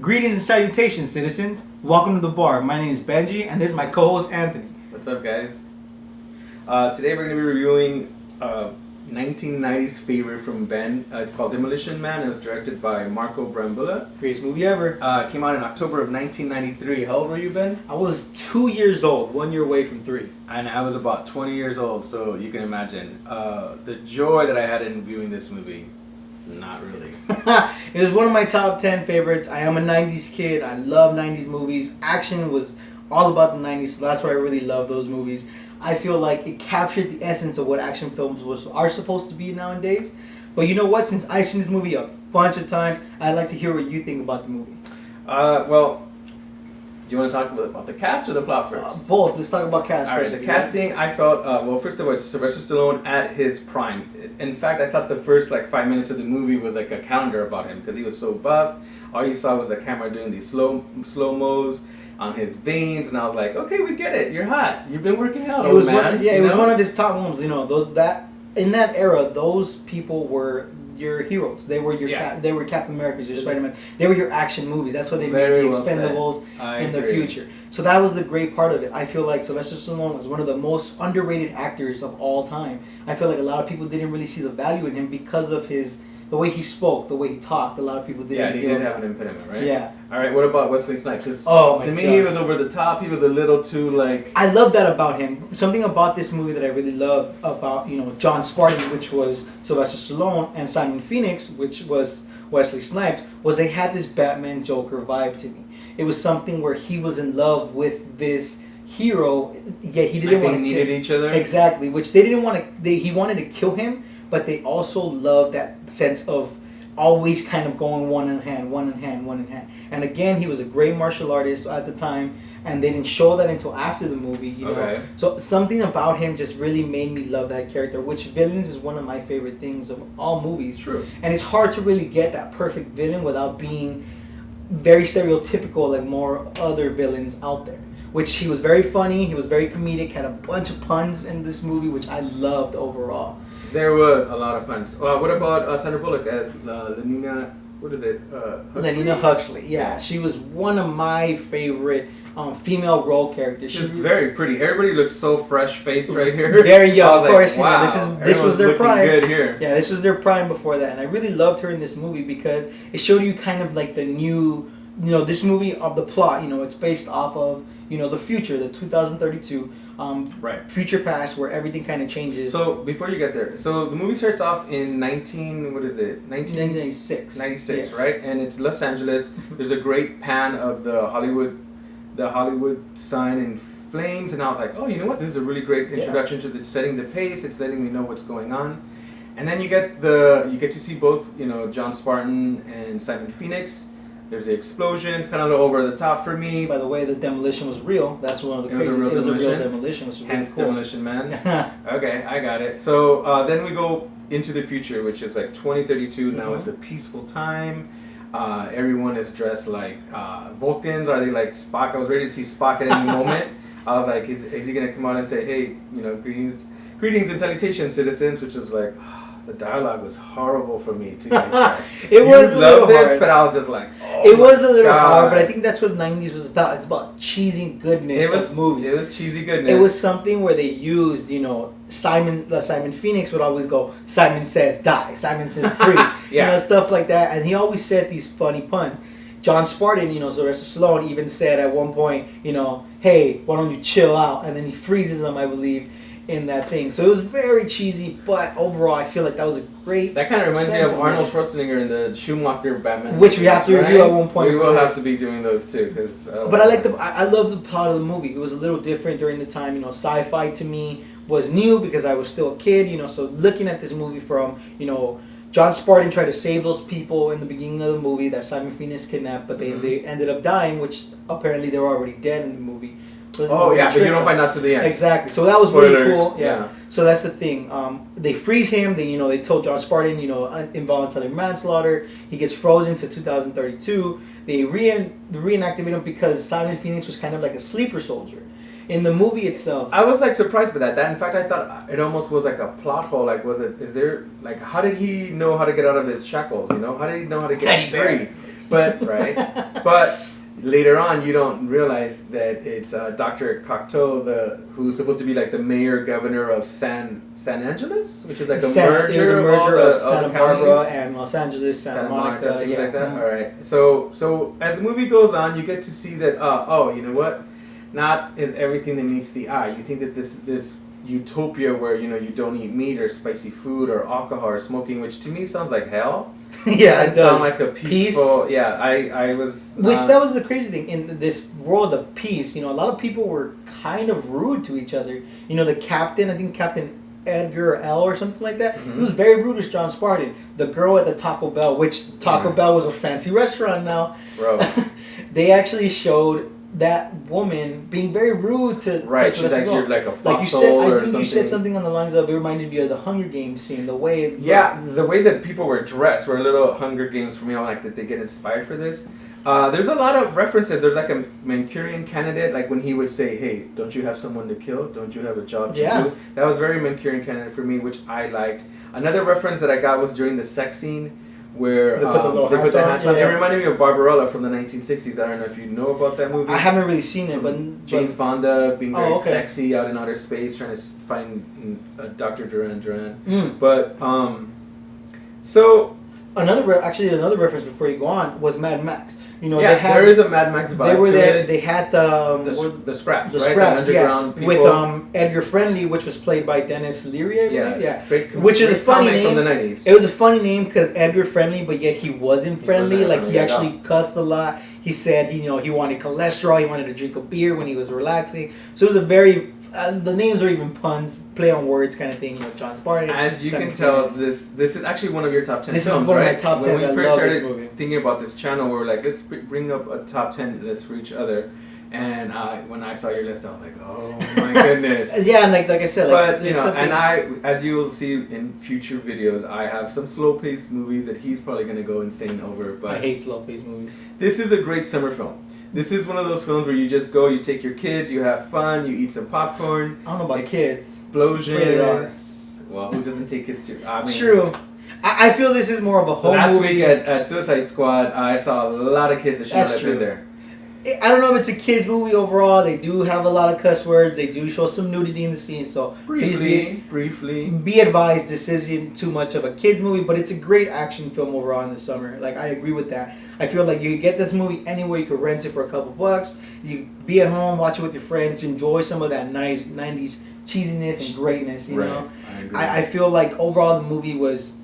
Greetings and salutations, citizens. Welcome to the bar. My name is Benji, and this is my co-host Anthony. What's up, guys? Today we're going to be reviewing 1990s favorite from Ben. It's called Demolition Man. It was directed by Brambilla. Greatest movie ever. Came out in October of 1993. How old were you, Ben? I was 2 years old, 1 year away from 3. And I was about 20 years old, so you can imagine the joy that I had in viewing this movie. Not really. It was one of my top 10 favorites. I am a 90s kid. I love 90s movies. Action was all about the 90s, so that's why I really love those movies. I feel like it captured the essence of what action films are supposed to be nowadays. But you know what? Since I've seen this movie a bunch of times, I'd like to hear what you think about the movie. Do you want to talk about the cast or the plot first? Both. Let's talk about cast first. Alright, the casting, I felt, first of all, it's Sylvester Stallone at his prime. In fact, I thought the first 5 minutes of the movie was like a calendar about him because he was so buff. All you saw was the camera doing these slow-mos on his veins, and I was like, okay, we get it. You're hot. You've been working out, old man. It was one of his top moves. You know, in that era, those people were your heroes. They were they were Captain America's, your Spider-Man. They were your action movies. That's why they made the Expendables in the future. So that was the great part of it. I feel like Sylvester Stallone was one of the most underrated actors of all time. I feel like a lot of people didn't really see the value in him because of the way he spoke, the way he talked. A lot of people didn't. Yeah, he did have an impediment, right? Yeah. All right. What about Wesley Snipes? To me, he was over the top. He was a little too I love that about him. Something about this movie that I really love about John Spartan, which was Sylvester Stallone, and Simon Phoenix, which was Wesley Snipes, was they had this Batman Joker vibe to me. It was something where he was in love with this hero. Yeah, he didn't want to needed each other. Exactly, which they didn't want to. He wanted to kill him. But they also love that sense of always kind of going one in hand. And again, he was a great martial artist at the time, and they didn't show that until after the movie, you know. So something about him just really made me love that character, which villains is one of my favorite things of all movies. True. And it's hard to really get that perfect villain without being very stereotypical like more other villains out there. Which he was very funny, he was very comedic, had a bunch of puns in this movie, which I loved overall. There was a lot of puns. What about Sandra Bullock as Lenina? What is it? Lenina Huxley. Yeah, she was one of my favorite female role characters. She's very pretty. Everybody looks so fresh faced right here. Very young, of course. Like, wow, this was their prime. Good here. Yeah, this was their prime before that, and I really loved her in this movie because it showed you kind of like the new. This movie of the plot. It's based off of the future, the 2032. Future past where everything kind of changes. So before you get there, so the movie starts off in 1996. 96, yes. Right? And it's Los Angeles. There's a great pan of the Hollywood sign in flames, and I was like, oh, you know what? This is a really great introduction to setting the pace. It's letting me know what's going on, and then you get to see both John Spartan and Simon Phoenix. There's the explosions, kind of over the top for me. By the way, the demolition was real. That's one of the crazy. It was a real demolition. It was really Hence cool. Demolition Man. Okay, I got it. So then we go into the future, which is like 2032. Now it's a peaceful time. Everyone is dressed like Vulcans. Are they like Spock? I was ready to see Spock at any moment. I was like, is he gonna come out and say, hey, greetings and salutations, citizens? Which is like. The dialogue was horrible for me to get. It was a little hard, but I was just like, oh it was a little hard. But I think that's what the '90s was about. It's about cheesy goodness of movies. It was cheesy goodness. It was something where they used, Simon Phoenix would always go, Simon says die, Simon says freeze, stuff like that, and he always said these funny puns. John Spartan, Sylvester Stallone even said at one point, hey, why don't you chill out? And then he freezes him, I believe. In that thing, so it was very cheesy, but overall, I feel like that was a great. That kind of reminds me of Arnold Schwarzenegger in the Schumacher Batman, which we have to review at one point. We will have to be doing those too, because. But I love the plot of the movie. It was a little different during the time. Sci-fi to me was new because I was still a kid. So looking at this movie from John Spartan tried to save those people in the beginning of the movie that Simon Phoenix kidnapped, but they ended up dying, which apparently they were already dead in the movie. So but you don't find out to the end. Exactly. So that was Spoilers. really cool. Yeah. So that's the thing. They freeze him. They told John Spartan, involuntary manslaughter. He gets frozen to 2032. They reenactivate him because Simon Phoenix was kind of like a sleeper soldier. In the movie itself, I was surprised by that. In fact, I thought it almost was like a plot hole. How did he know how to get out of his shackles? How did he know how to get free? But but later on, you don't realize that it's Dr. Cocteau, who's supposed to be like the mayor governor of San Angeles, which is like a merger of Santa Barbara and Los Angeles, Santa Monica, things like that. All right. So as the movie goes on, you get to see that. You know what? Not is everything that meets the eye. You think that this utopia where you don't eat meat or spicy food or alcohol or smoking, which to me sounds like hell. Yeah, it sounds does. like a peaceful. Peace. Yeah, I was. That was the crazy thing in this world of peace. A lot of people were kind of rude to each other. The captain, I think Captain Edgar or L or something like that. Mm-hmm. He was very rude to John Spartan. The girl at the Taco Bell, which Taco Bell was a fancy restaurant now. Bro. They actually showed that woman being very rude to she's like you're like a fossil like you said, or something. You said something on the lines of it reminded you of the Hunger Games scene, the way the way that people were dressed were a little Hunger Games for me. I'm like, did they get inspired for this? There's a lot of references. There's like a Manchurian Candidate, like when he would say, "Hey, don't you have someone to kill? Don't you have a job to do?" That was very Manchurian Candidate for me, which I liked. Another reference that I got was during the sex scene, where they put the hats on. It reminded me of Barbarella from the 1960s. I don't know if you know about that movie. I haven't really seen it, but Jane Fonda being very sexy out in outer space, trying to find Dr. Duran. But so another reference before you go on was Mad Max. There is a Mad Max vibe. They were there. It. They had the scraps, right? Scraps, the underground people. With Edgar Friendly, which was played by Dennis Leary, I believe. Which is a funny name from the 90s. It was a funny name because Edgar Friendly, but yet he wasn't friendly. He actually cussed a lot. He said he wanted cholesterol. He wanted to drink a beer when he was relaxing. So it was a very the names are even puns, play on words kind of thing. John Spartan. As you can tell, this is actually one of your top 10 this films, is one right? of my top 10. When we first started thinking about this channel, we were like, let's bring up a top 10 list for each other. And when I saw your list, I was like, oh my goodness. And like I said, but as you will see in future videos, I have some slow-paced movies that he's probably gonna go insane over. But I hate slow-paced movies. This is a great summer film. This is one of those films where you just go, you take your kids, you have fun, you eat some popcorn. I don't know about kids. Explosions. Well, who doesn't take kids to? True. I feel this is more of a home movie. Last week at Suicide Squad, I saw a lot of kids that should not have been there. I don't know if it's a kids movie overall. They do have a lot of cuss words. They do show some nudity in the scene. So briefly, be advised, this isn't too much of a kids movie, but it's a great action film overall in the summer. I agree with that. I feel like you get this movie anywhere. You could rent it for a couple bucks. You be at home, watch it with your friends, enjoy some of that nice 90s cheesiness and greatness. You know, I agree. I feel like overall the movie was.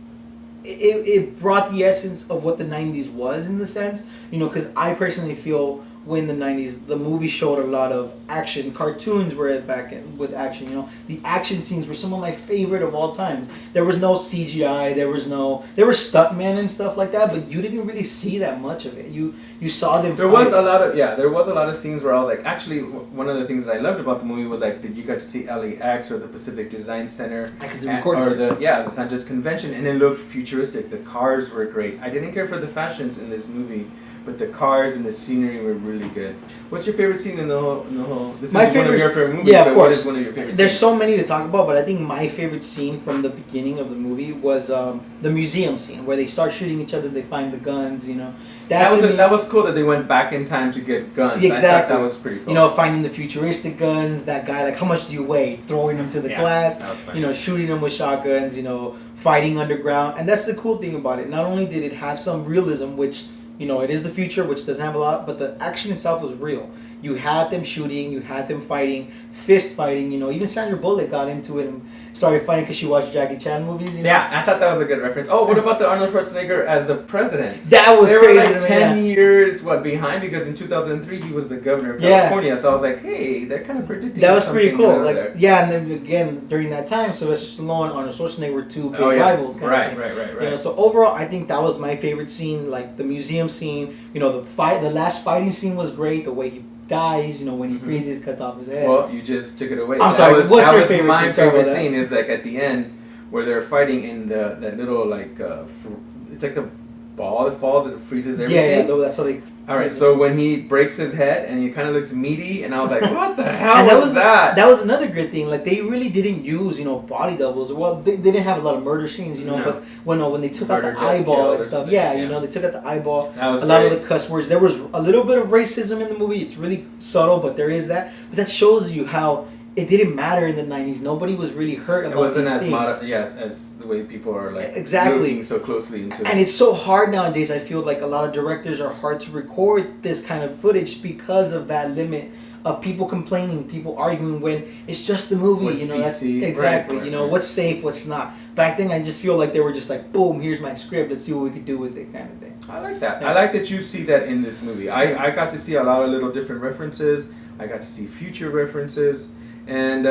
It brought the essence of what the 90s was in the sense, because I personally feel when the 90s, the movie showed a lot of action. Cartoons were back with action, The action scenes were some of my favorite of all times. There was no CGI, there were stuntmen and stuff like that, but you didn't really see that much of it. You saw them There was a lot of scenes where I was like, actually, one of the things that I loved about the movie was that you got to see LAX or the Pacific Design Center or the Los Angeles Convention, and it looked futuristic. The cars were great. I didn't care for the fashions in this movie, but the cars and the scenery were really good. What's your favorite scene in the whole? This is one of your favorite movies. Yeah, of course. What is one of your favorite There's scenes? so many to talk about, but I think my favorite scene from the beginning of the movie was the museum scene where they start shooting each other. They find the guns. That was cool that they went back in time to get guns. Exactly. I thought that was pretty cool. Finding the futuristic guns. That guy, how much do you weigh? Throwing them to the glass. That was funny. Shooting them with shotguns. Fighting underground. And that's the cool thing about it. Not only did it have some realism, which. It is the future, which doesn't have a lot, but the action itself was real. You had them shooting, you had them fighting, fist fighting, even Sandra Bullock got into it and started fighting because she watched Jackie Chan movies. Yeah, I thought that was a good reference. Oh, what about the Arnold Schwarzenegger as the president? That was crazy. They were 10 years behind, because in 2003 he was the governor of California. So I was like, hey, they're kind of predicting. That was pretty cool. And then again during that time, Sylvester Stallone and Arnold Schwarzenegger were two big rivals. Right. So overall, I think that was my favorite scene, the museum scene. The last fighting scene was great. The way he dies, when he freezes, cuts off his head. Well, you just took it away. I'm sorry. What's your favorite scene? My favorite scene is at the end where they're fighting in that little it's like a ball that falls and it freezes everything. Yeah, that's how they. All right, so when he breaks his head and he kind of looks meaty, and I was like, "What the hell and was that?" That was another good thing. Like they really didn't use body doubles. Well, they didn't have a lot of murder scenes, but when they took out the eyeball and stuff, they took out the eyeball. That was lot of the cuss words. There was a little bit of racism in the movie. It's really subtle, but there is that. But that shows you how it didn't matter in the 90s. Nobody was really hurt about these things. As the way people are like looking so closely into it. And it's so hard nowadays. I feel like a lot of directors are hard to record this kind of footage because of that limit of people complaining, people arguing when it's just a movie. What's PC? Exactly. Right. What's safe, what's not. Back then, I just feel like they were just like, boom, here's my script. Let's see what we could do with it, kind of thing. I like that. Yeah. I like that you see that in this movie. I got to see a lot of little different references. I got to see future references. And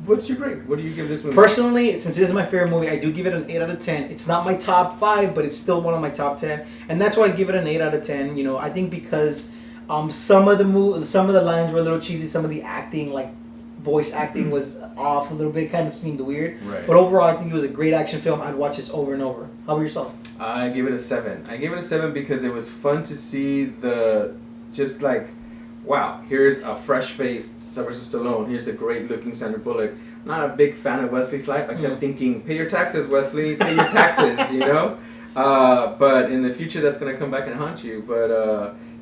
what's your grade? What do you give this movie? Personally, since this is my favorite movie, I do give it an 8 out of 10. It's not my top 5, but it's still one of my top 10. And that's why I give it an 8 out of 10. I think because some of the lines were a little cheesy. Some of the acting, like voice acting, was off a little bit. Kind of seemed weird. Right. But overall, I think it was a great action film. I'd watch this over and over. How about yourself? I give it a 7. I gave it a 7 because it was fun to see wow, here's a fresh-faced Sylvester Stallone. Here's a great-looking Sandra Bullock. I'm not a big fan of Wesley Snipes. I kept thinking, pay your taxes, Wesley. Pay your taxes, But in the future, that's gonna come back and haunt you. But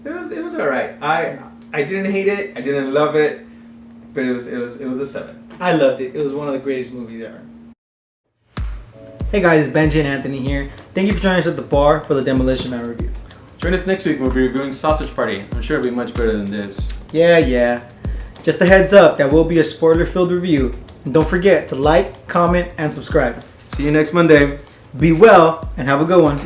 it was all right. I didn't hate it. I didn't love it. But it was a 7. I loved it. It was one of the greatest movies ever. Hey guys, it's Benji and Anthony here. Thank you for joining us at TheB.A.R for the Demolition Man review. Join us next week. We'll be reviewing Sausage Party. I'm sure it'll be much better than this. Yeah. Just a heads up, that will be a spoiler-filled review. And don't forget to like, comment, and subscribe. See you next Monday. Be well, and have a good one.